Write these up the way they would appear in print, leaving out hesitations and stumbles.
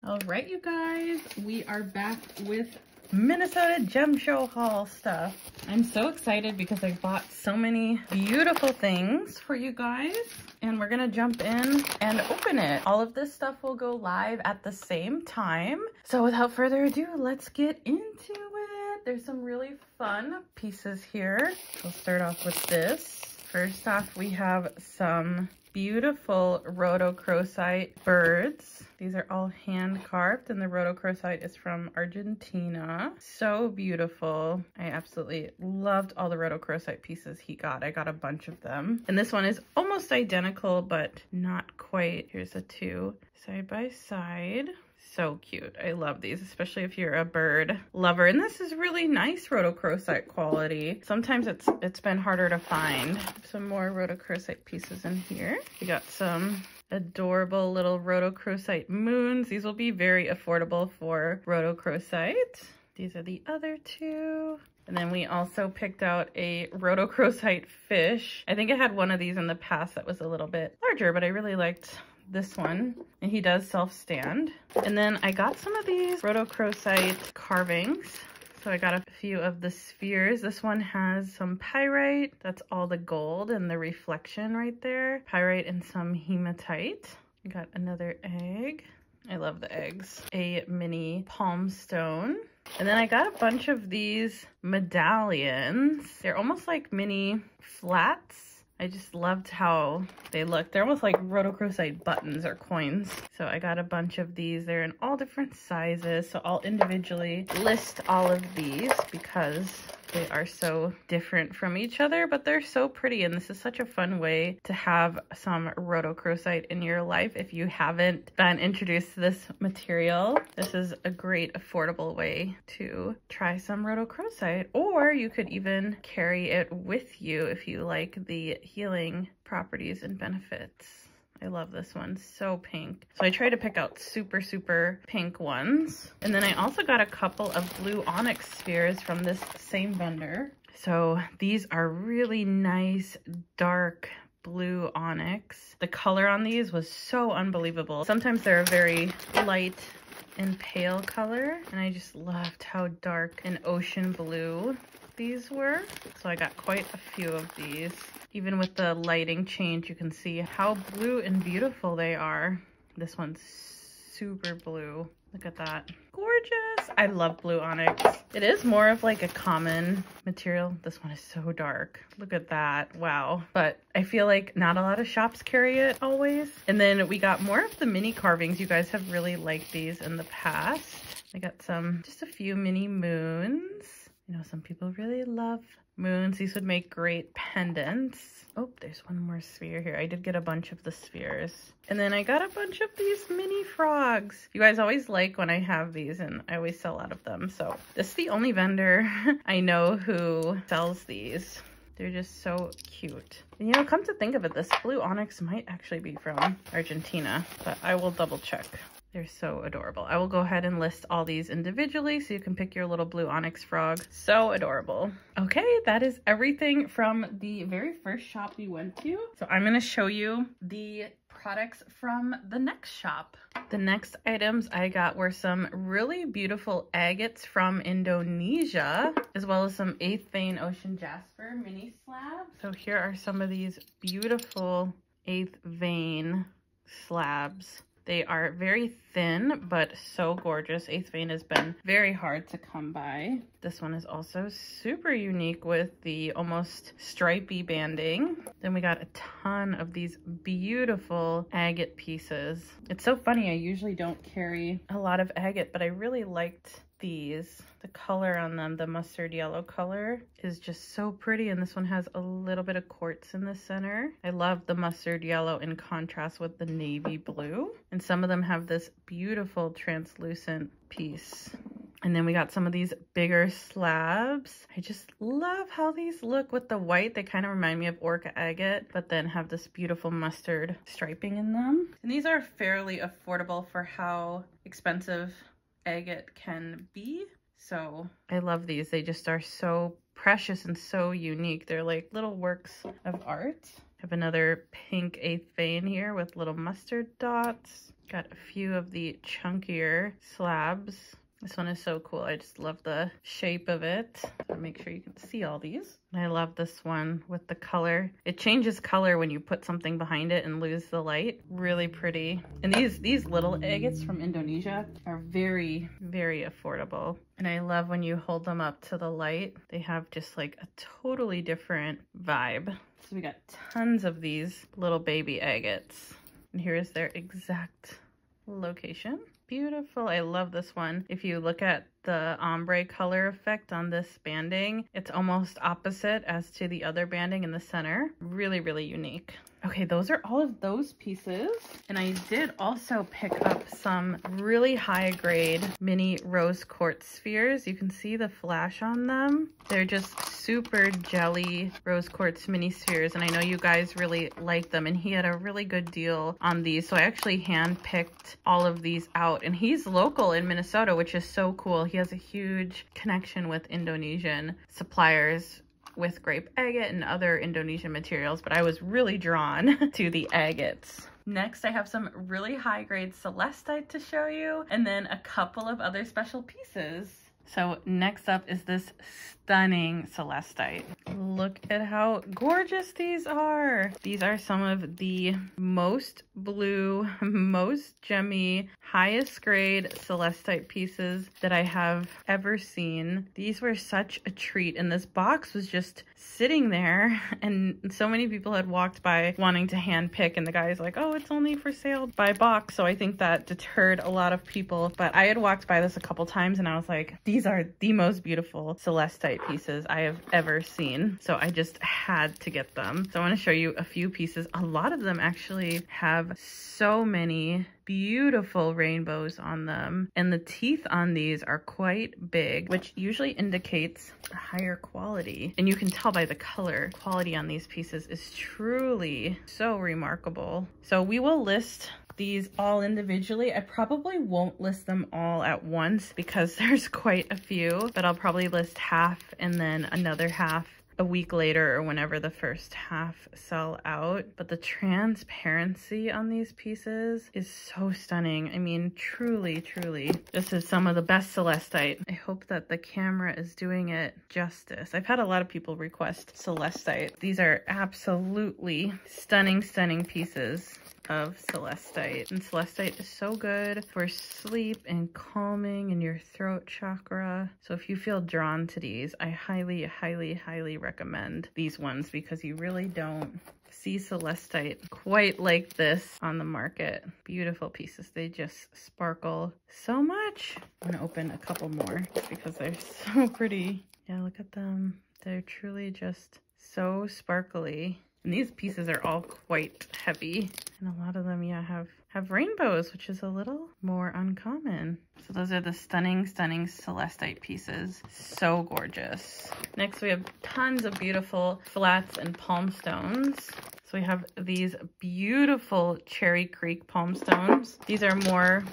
All right, you guys, we are back with Minnesota Gem Show haul stuff. I'm so excited because I bought so many beautiful things for you guys, and we're gonna jump in and open it. All of this stuff will go live at the same time. So without further ado, let's get into it. There's some really fun pieces here. We'll start off with this. First off, we have some beautiful rhodochrosite birds. These are all hand carved, and the rhodochrosite is from Argentina. So beautiful. I absolutely loved all the rhodochrosite pieces he got. I got a bunch of them. And this one is almost identical, but not quite. Here's the two side by side. So cute. I love these, especially if you're a bird lover. And this is really nice rhodochrosite quality. Sometimes it's been harder to find. Some more rhodochrosite pieces in here. We got some adorable little rhodochrosite moons. These will be very affordable for rhodochrosite. These are the other two. And then we also picked out a rhodochrosite fish. I think I had one of these in the past that was a little bit larger, but I really liked this one, and he does self-stand. And then I got some of these rhodochrosite carvings. So I got a few of the spheres. This one has some pyrite. That's all the gold and the reflection right there. Pyrite and some hematite. I got another egg. I love the eggs. A mini palm stone. And then I got a bunch of these medallions. They're almost like mini flats. I just loved how they look. They're almost like rhodochrosite buttons or coins. So I got a bunch of these. They're in all different sizes. So I'll individually list all of these because they are so different from each other, but they're so pretty. And this is such a fun way to have some rhodochrosite in your life. If you haven't been introduced to this material, this is a great affordable way to try some rhodochrosite. Or you could even carry it with you if you like the healing properties and benefits. I love this one, so pink. So I try to pick out super, super pink ones. And then I also got a couple of blue onyx spheres from this same vendor. So these are really nice, dark blue onyx. The color on these was so unbelievable. Sometimes they're a very light and pale color, and I just loved how dark and ocean blue these were. So I got quite a few of these. Even with the lighting change, you can see how blue and beautiful they are. This one's super blue. Look at that. Gorgeous. I love blue onyx. It is more of like a common material. This one is so dark. Look at that. Wow. But I feel like not a lot of shops carry it always. And then we got more of the mini carvings. You guys have really liked these in the past. I got just a few mini moons. You know, some people really love moons. These would make great pendants. Oh, there's one more sphere here. I did get a bunch of the spheres. And then I got a bunch of these mini frogs. You guys always like when I have these, and I always sell out of them. So this is the only vendor I know who sells these. They're just so cute. And you know, come to think of it, this blue onyx might actually be from Argentina, but I will double check. They're so adorable. I will go ahead and list all these individually so you can pick your little blue onyx frog. So adorable. Okay, that is everything from the very first shop we went to. So I'm gonna show you the products from the next shop. The next items I got were some really beautiful agates from Indonesia, as well as some 8th vein ocean jasper mini slabs. So here are some of these beautiful 8th vein slabs. They are very thin, but so gorgeous. 8th vein has been very hard to come by. This one is also super unique with the almost stripy banding. Then we got a ton of these beautiful agate pieces. It's so funny, I usually don't carry a lot of agate, but I really liked these. The color on them, the mustard yellow color, is just so pretty, and this one has a little bit of quartz in the center. I love the mustard yellow in contrast with the navy blue, and some of them have this beautiful translucent piece. And then we got some of these bigger slabs. I just love how these look with the white. They kind of remind me of orca agate, but then have this beautiful mustard striping in them. And these are fairly affordable for how expensive agate can be. So I love these. They just are so precious and so unique. They're like little works of art. I have another pink 8th vein here with little mustard dots. Got a few of the chunkier slabs. This one is so cool. I just love the shape of it. So make sure you can see all these. I love this one with the color. It changes color when you put something behind it and lose the light. Really pretty. And these little agates from Indonesia are very, very affordable. And I love when you hold them up to the light. They have just like a totally different vibe. So we got tons of these little baby agates. And here is their exact location. Beautiful. I love this one. If you look at the ombre color effect on this banding, it's almost opposite as to the other banding in the center. Really, really unique. Okay, those are all of those pieces. And I did also pick up some really high grade mini rose quartz spheres. You can see the flash on them. They're just super jelly rose quartz mini spheres. And I know you guys really like them. And he had a really good deal on these. So I actually hand picked all of these out. And he's local in Minnesota, which is so cool. He has a huge connection with Indonesian suppliers with grape agate and other Indonesian materials, but I was really drawn to the agates. Next, I have some really high grade celestite to show you, and then a couple of other special pieces. So next up is this stunning celestite. Look at how gorgeous these are. These are some of the most blue, most gemmy, highest grade celestite pieces that I have ever seen. These were such a treat, and this box was just sitting there, and so many people had walked by wanting to hand pick, and the guy's like, oh, it's only for sale by box. So I think that deterred a lot of people, but I had walked by this a couple times and I was like, these are the most beautiful celestite pieces I have ever seen. So I just had to get them. So I want to show you a few pieces. A lot of them actually have so many beautiful rainbows on them, and the teeth on these are quite big, which usually indicates a higher quality. And you can tell by the color quality on these pieces is truly so remarkable. So we will list these all individually. I probably won't list them all at once because there's quite a few, but I'll probably list half and then another half a week later or whenever the first half sell out. But the transparency on these pieces is so stunning. I mean, truly, truly, this is some of the best celestite. I hope that the camera is doing it justice. I've had a lot of people request celestite. These are absolutely stunning, stunning pieces of celestite. And celestite is so good for sleep and calming in your throat chakra. So if you feel drawn to these, I highly, highly, highly recommend these ones because you really don't see celestite quite like this on the market. Beautiful pieces. They just sparkle so much. I'm gonna open a couple more because they're so pretty. Yeah, look at them. They're truly just so sparkly. And these pieces are all quite heavy. And a lot of them, yeah, have rainbows, which is a little more uncommon. So those are the stunning, stunning celestite pieces. So gorgeous. Next, we have tons of beautiful flats and palm stones. So we have these beautiful Cherry Creek palm stones. These are more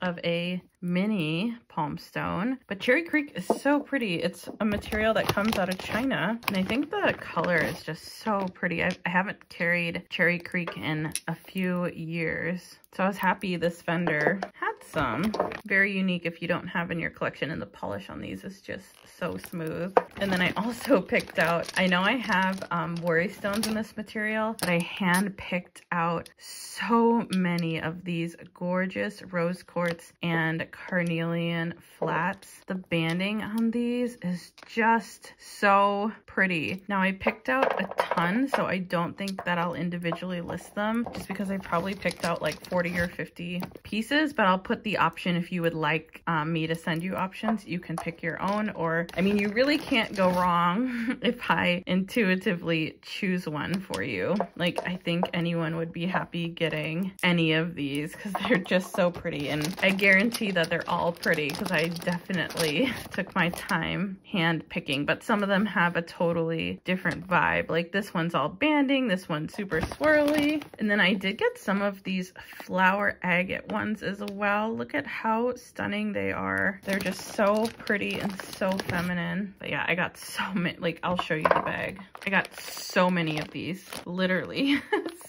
of a mini palm stone, but Cherry Creek is so pretty. It's a material that comes out of China, and I think the color is just so pretty. I haven't carried Cherry Creek in a few years, so I was happy this vendor had some. Very unique if you don't have in your collection, and the polish on these is just so smooth. And then I also picked out, I know I have worry stones in this material, but I hand picked out so many of these gorgeous rose quartz and carnelian flats. The banding on these is just so pretty. Now I picked out a ton, so I don't think that I'll individually list them just because I probably picked out like 40 or 50 pieces, but I'll put the option if you would like me to send you options. You can pick your own, or I mean, you really can't go wrong if I intuitively choose one for you. Like, I think anyone would be happy getting any of these because they're just so pretty, and I guarantee that they're all pretty because I definitely took my time hand picking, but some of them have a totally different vibe. Like this one's all banding, this one's super swirly, and then I did get some of these flower agate ones as well. Look at how stunning they are. They're just so pretty and so feminine. But yeah, I got so many, like I'll show you the bag. I got so many of these, literally.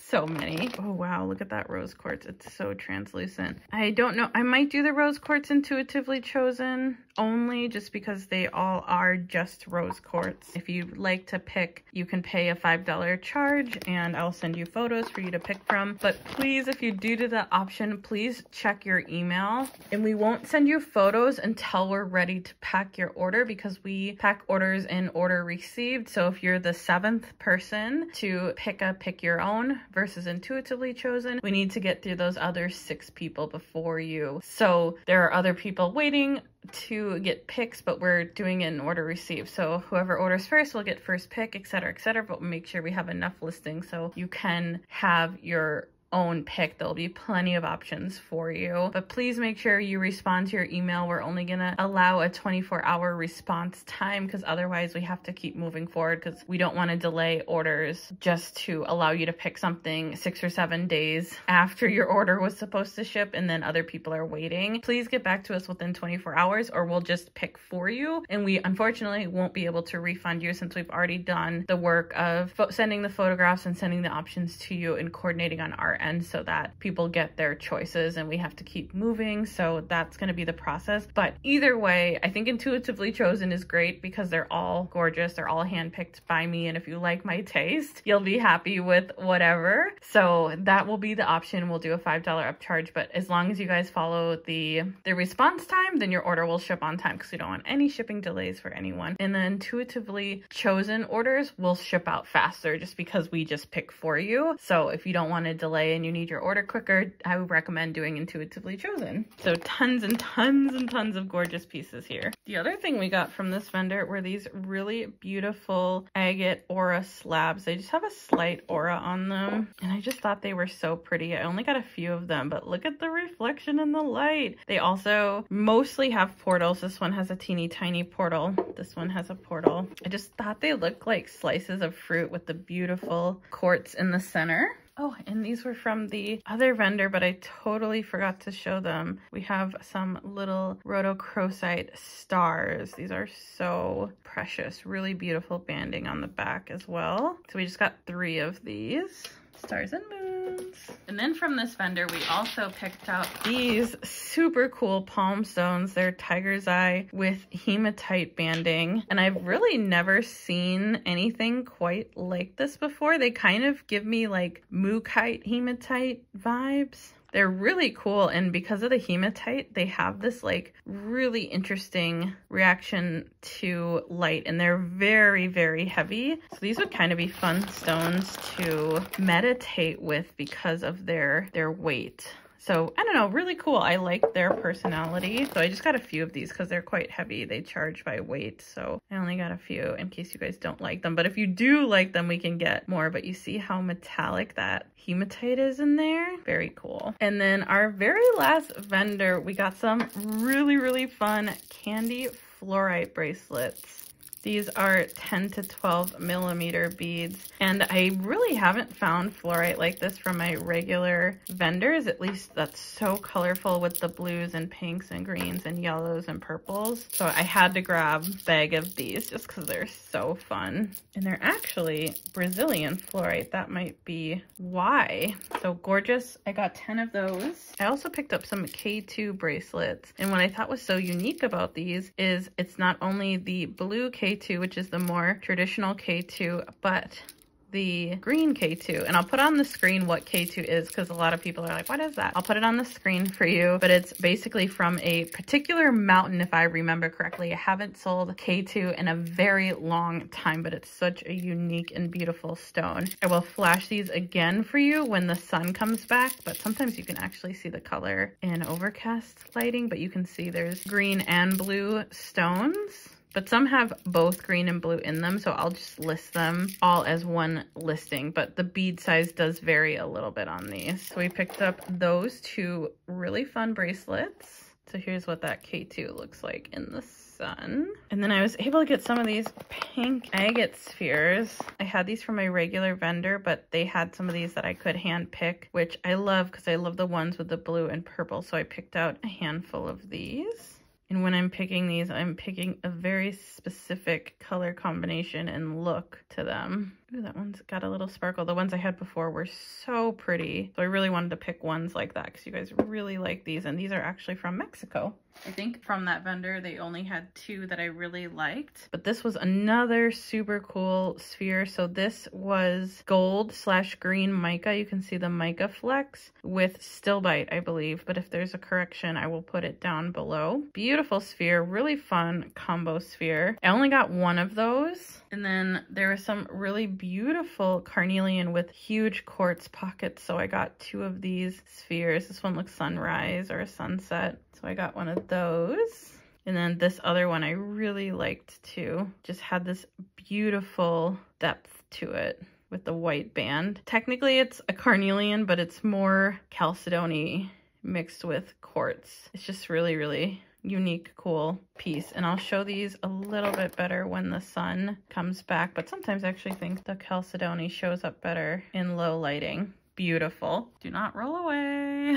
so many. Oh wow, look at that rose quartz. It's so translucent. I don't know. I might do the rose quartz intuitively chosen only just because they all are just rose quartz. If you'd like to pick, you can pay a $5 charge and I'll send you photos for you to pick from. But please, if you do that option, please check your email, and we won't send you photos until we're ready to pack your order, because we pack orders in order received. So if you're the 7th person to pick your own versus intuitively chosen, we need to get through those other 6 people before you. So there are other people waiting to get picks, but we're doing it in order received. So whoever orders first will get first pick, etc., etc. But we'll make sure we have enough listings so you can have your own pick. There'll be plenty of options for you, but please make sure you respond to your email. We're only gonna allow a 24-hour response time, because otherwise we have to keep moving forward, because we don't want to delay orders just to allow you to pick something 6 or 7 days after your order was supposed to ship and then other people are waiting. Please get back to us within 24 hours or we'll just pick for you, and we unfortunately won't be able to refund you, since we've already done the work of sending the photographs and sending the options to you and coordinating on our end so that people get their choices, and we have to keep moving. So that's going to be the process. But either way, I think intuitively chosen is great because they're all gorgeous. They're all handpicked by me, and if you like my taste, you'll be happy with whatever. So that will be the option. We'll do a $5 upcharge, but as long as you guys follow the response time, then your order will ship on time, because we don't want any shipping delays for anyone. And the intuitively chosen orders will ship out faster just because we just pick for you. So if you don't want to delay and you need your order quicker, I would recommend doing intuitively chosen. So tons and tons and tons of gorgeous pieces here. The other thing we got from this vendor were these really beautiful agate aura slabs. They just have a slight aura on them, and I just thought they were so pretty. I only got a few of them, but look at the reflection in the light. They also mostly have portals. This one has a teeny tiny portal. This one has a portal. I just thought they looked like slices of fruit with the beautiful quartz in the center. Oh, and these were from the other vendor, but I totally forgot to show them. We have some little rhodochrosite stars. These are so precious. Really beautiful banding on the back as well. So we just got 3 of these. Stars and moons. And then from this vendor, we also picked out these super cool palm stones. They're tiger's eye with hematite banding. And I've really never seen anything quite like this before. They kind of give me like mookaite hematite vibes. They're really cool, and because of the hematite, they have this like really interesting reaction to light, and they're very, very heavy. So these would kind of be fun stones to meditate with because of their weight. So I don't know, really cool. I like their personality. So I just got a few of these because they're quite heavy. They charge by weight. So I only got a few in case you guys don't like them. But if you do like them, we can get more. But you see how metallic that hematite is in there? Very cool. And then our very last vendor, we got some really, really fun candy fluorite bracelets. These are 10 to 12 millimeter beads, and I really haven't found fluorite like this from my regular vendors, at least that's so colorful with the blues and pinks and greens and yellows and purples. So I had to grab a bag of these just because they're so fun. And they're actually Brazilian fluorite. That might be why. So gorgeous. I got 10 of those. I also picked up some K2 bracelets, and what I thought was so unique about these is it's not only the blue K2, which is the more traditional K2, but the green K2. And I'll put on the screen what K2 is because a lot of people are like, what is that? I'll put it on the screen for you, but it's basically from a particular mountain, if I remember correctly. I haven't sold K2 in a very long time, but it's such a unique and beautiful stone. I will flash these again for you when the sun comes back, but sometimes you can actually see the color in overcast lighting, but you can see there's green and blue stones. But some have both green and blue in them, so I'll just list them all as one listing, but the bead size does vary a little bit on these. So we picked up those 2 really fun bracelets. So here's what that K2 looks like in the sun. And then I was able to get some of these pink agate spheres. I had these from my regular vendor, but they had some of these that I could hand pick, which I love because I love the ones with the blue and purple. So I picked out a handful of these. And when I'm picking these, I'm picking a very specific color combination and look to them. Ooh, that one's got a little sparkle. The ones I had before were so pretty. So I really wanted to pick ones like that because you guys really like these. And these are actually from Mexico. I think from that vendor, they only had 2 that I really liked. But this was another super cool sphere. So this was gold/green mica. You can see the mica flecks with still bite, I believe. But if there's a correction, I will put it down below. Beautiful sphere, really fun combo sphere. I only got 1 of those. And then there was some really beautiful carnelian with huge quartz pockets. So I got 2 of these spheres. This one looks sunrise or a sunset. So I got 1 of those. And then this other one I really liked too. Just had this beautiful depth to it with the white band. Technically it's a carnelian, but it's more chalcedony mixed with quartz. It's just really, really unique, cool piece. And I'll show these a little bit better when the sun comes back, but sometimes I actually think the chalcedony shows up better in low lighting. Beautiful. Do not roll away.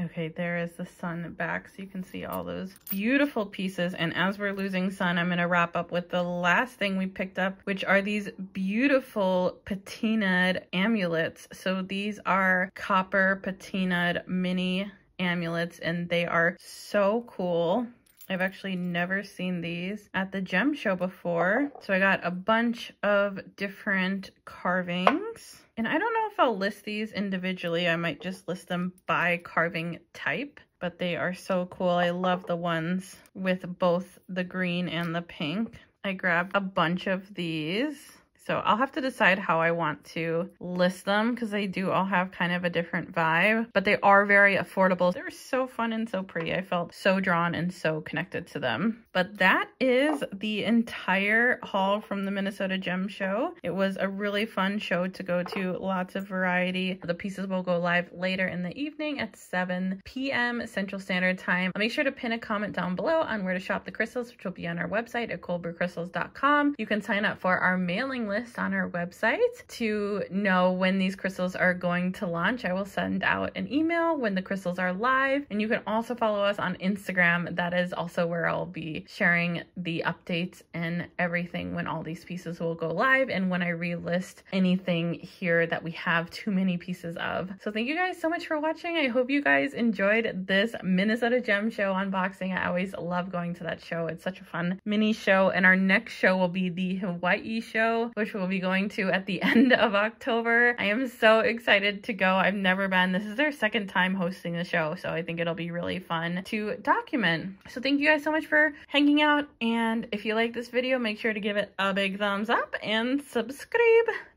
Okay, there is the sun back, so you can see all those beautiful pieces. And as we're losing sun, I'm gonna wrap up with the last thing we picked up, which are these beautiful patinaed amulets. So these are copper patinaed mini amulets, and they are so cool. I've actually never seen these at the gem show before. So I got a bunch of different carvings. And I don't know if I'll list these individually. I might just list them by carving type. But they are so cool. I love the ones with both the green and the pink. I grabbed a bunch of these. So I'll have to decide how I want to list them because they do all have kind of a different vibe, but they are very affordable. They're so fun and so pretty. I felt so drawn and so connected to them. But that is the entire haul from the Minnesota Gem Show. It was a really fun show to go to, lots of variety. The pieces will go live later in the evening at 7 p.m. Central Standard Time. I'll make sure to pin a comment down below on where to shop the crystals, which will be on our website at coldbrewcrystals.com. You can sign up for our mailing list on our website to know when these crystals are going to launch. I will send out an email when the crystals are live, and you can also follow us on Instagram. That is also where I'll be sharing the updates and everything when all these pieces will go live and when I relist anything here that we have too many pieces of. So thank you guys so much for watching. I hope you guys enjoyed this Minnesota Gem Show unboxing. I always love going to that show. It's such a fun mini show, and our next show will be the Hawaii show, which we'll be going to at the end of October. I am so excited to go. I've never been. This is their second time hosting the show, so I think it'll be really fun to document. So thank you guys so much for hanging out, and if you like this video, make sure to give it a big thumbs up and subscribe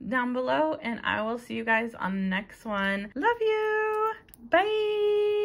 down below, and I will see you guys on the next one. Love you. Bye.